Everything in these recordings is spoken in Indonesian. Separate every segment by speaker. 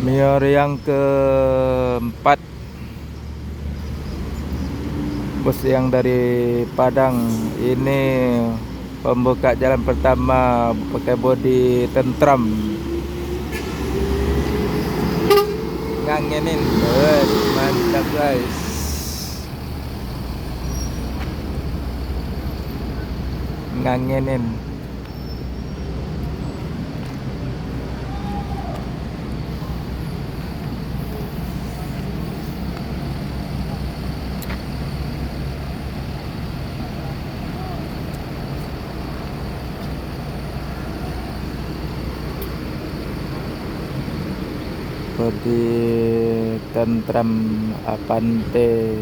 Speaker 1: Mior yang keempat, bus yang dari Padang. Ini pembuka jalan pertama pakai bodi tentram. Ngangenin, mantap guys. Ngangenin. Bodi tentram Avante.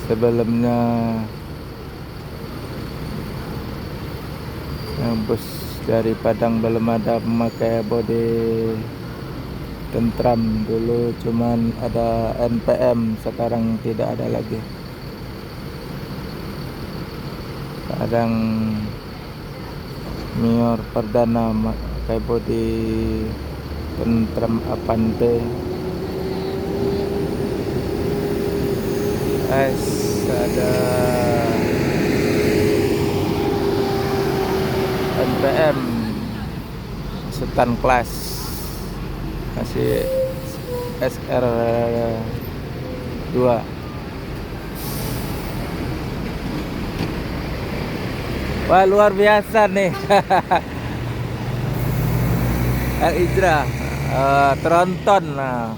Speaker 1: Sebelumnya yang bus dari Padang belum ada memakai bodi tentram. Dulu cuman ada NPM, sekarang tidak ada lagi. Sekarang Mior perdana pakai bodi tentram Avante. Guys, ada NPM Sultan Class, masih SR2. Wah, luar biasa nih. Al-Ijra tronton. Nah,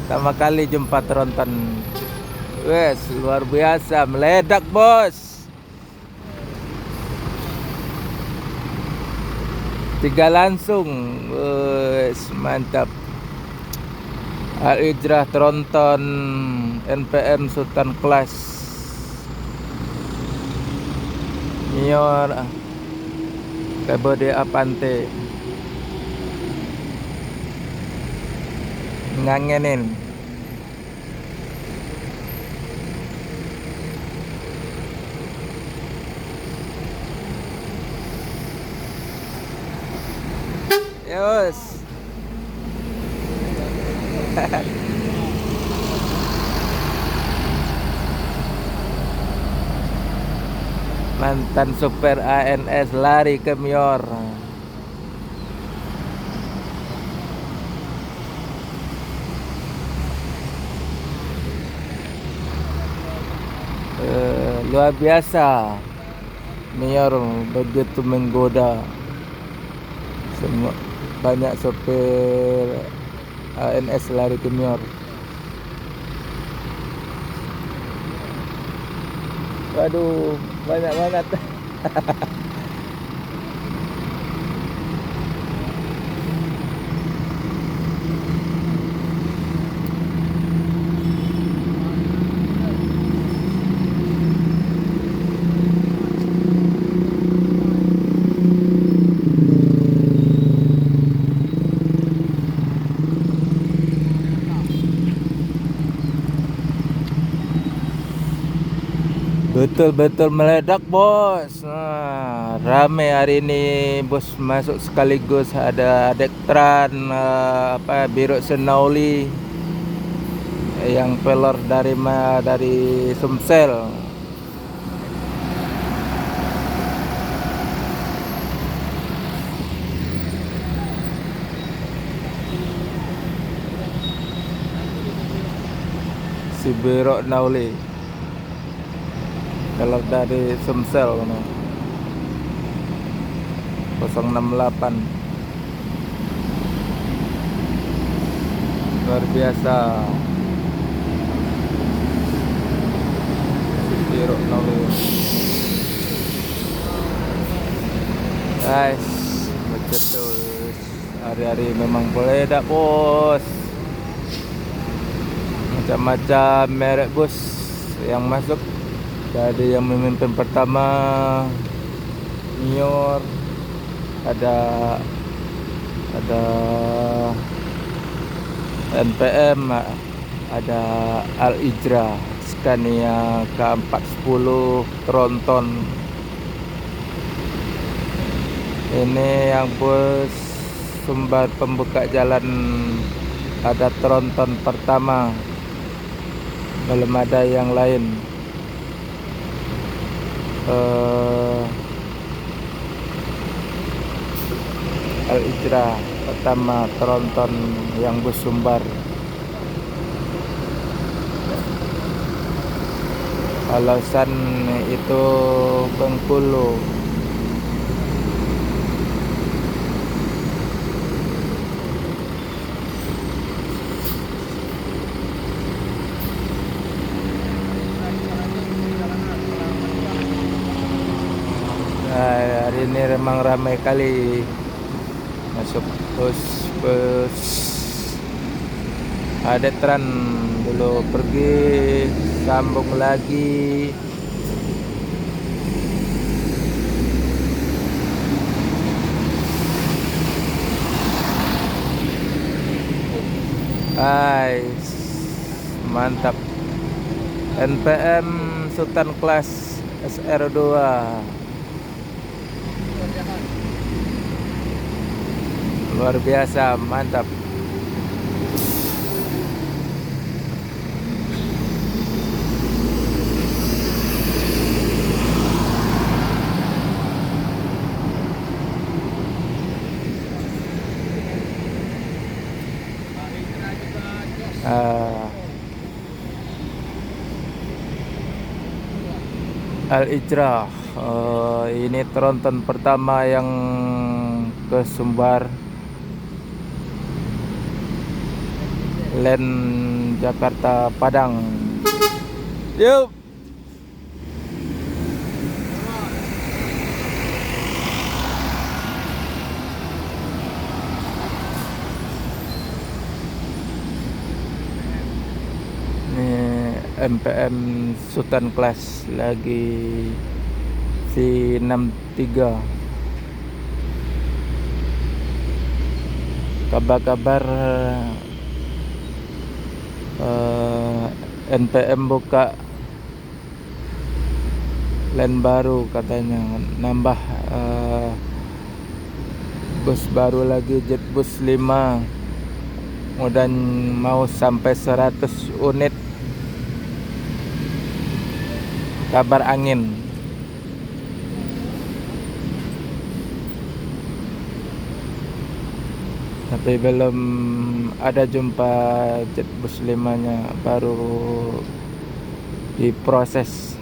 Speaker 1: pertama kali jumpa tronton. Wes, luar biasa, meledak bos. 3 langsung. Wes, mantap. Al-Ijra tronton NPM Sultan Class. Mior bodi Avante. Ngangenin. Yos. Mantan super ANS lari ke Mior. Luar biasa. Mior begitu menggoda. Semua banyak sopir ANS lari ke Mior. Waduh, banyak banget. Betul-betul meledak bos. Nah, rame hari ini bos masuk sekaligus. Ada Dektran, Biro Senauli, yang pelor dari Sumsel. Si Biro Nauli pelor dari Sumsel, 068. Luar biasa. Biro Nauli. Guys, begitu. Hari-hari memang meledak bos. Macam-macam merek bus yang masuk. Jadi yang memimpin pertama Mior, ada NPM, ada Al-Ijra Scania K410 tronton. Ini yang bus Sumbar pembuka jalan, ada tronton pertama, belum ada yang lain. Al-Ijra pertama tronton yang bus Sumbar. Alasan itu Bengkulu. Nah, hari ini memang ramai kali masuk bus. Ada tren dulu pergi, sambung lagi. Mantap. NPM Sultan Class SR2. Luar biasa, mantap. Al-Ijra, ini tronton pertama yang ke Sumbar, Len Jakarta Padang. Yuk. MPM Sultan Class lagi V63. Kabar-kabar NPM buka line baru katanya, nambah bus baru lagi, Jetbus 5, dan mau sampai 100 unit. Kabar angin. Tapi belum ada jumpa Jetbus 5-nya, baru diproses.